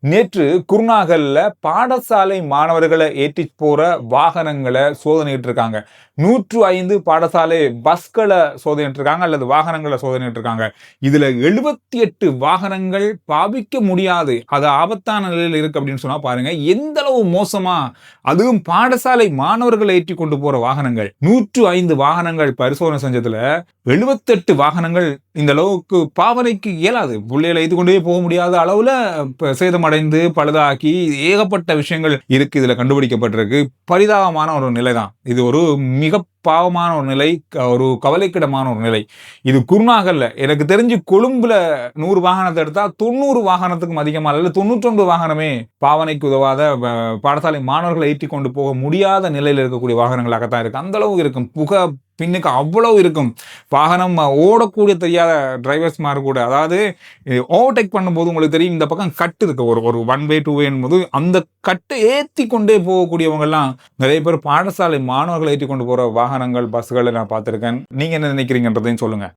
நேற்று குருநாகல்ல பாடசாலை மாணவர்களை ஏற்றி போற வாகனங்களை சோதனையிட்டு இருக்காங்க. 105 பாடசாலை பஸ்களை சோதனையிட்டு இருக்காங்க அல்லது வாகனங்களை சோதனையிட்டு இருக்காங்க. இதுல 78 வாகனங்கள் பாவிக்க முடியாது, அது ஆபத்தான நிலையில் இருக்கு அப்படின்னு சொன்னா பாருங்க எந்த அளவு மோசமா. அதுவும் பாடசாலை மாணவர்களை ஏற்றி கொண்டு போற வாகனங்கள் 105 வாகனங்கள் பரிசோதனை செஞ்சதுல 78 வாகனங்கள் இந்த அளவுக்கு பாவனைக்கு இயலாது. புள்ளைகளை இது கொண்டே போக முடியாத அளவுல சேதமடைந்து பழுதாக்கி ஏகப்பட்ட விஷயங்கள் இருக்கு இதுல கண்டுபிடிக்கப்பட்டிருக்கு. பரிதாபமான ஒரு நிலைதான் இது. ஒரு மிக பாவமான ஒரு நிலை, ஒரு கவலைக்கிடமான ஒரு நிலை. இது குருநாகல்ல. எனக்கு தெரிஞ்சு கொழும்புல 100 வாகனத்தை எடுத்தா 90 வாகனத்துக்கும் அதிகமா அல்லது 99 வாகனமே பாவனைக்கு உதவாத பாடசாலை மாணவர்களை ஏற்றி கொண்டு போக முடியாத நிலையில் இருக்கக்கூடிய வாகனங்களாகத்தான் இருக்கு. அந்த அளவு இருக்கும். புகை பின்னுக்கு அவ்வளவு இருக்கும். வாகனம் ஓடக்கூடிய தெரியாத டிரைவர்ஸ் மாதிரி கூட, அதாவது ஓவர்டேக் பண்ணும்போது உங்களுக்கு தெரியும் இந்த பக்கம் கட்டு இருக்கு, ஒரு 1 வே 2 வே என்பது அந்த கட்டை ஏற்றி கொண்டே போகக்கூடியவங்க எல்லாம் நிறைய பேர் பாடசாலை மாணவர்களை ஏற்றி கொண்டு போற வாகனங்கள் பஸ்களை நான் பார்த்திருக்கேன். நீங்க என்ன நினைக்கிறீங்கன்றதையும் சொல்லுங்க.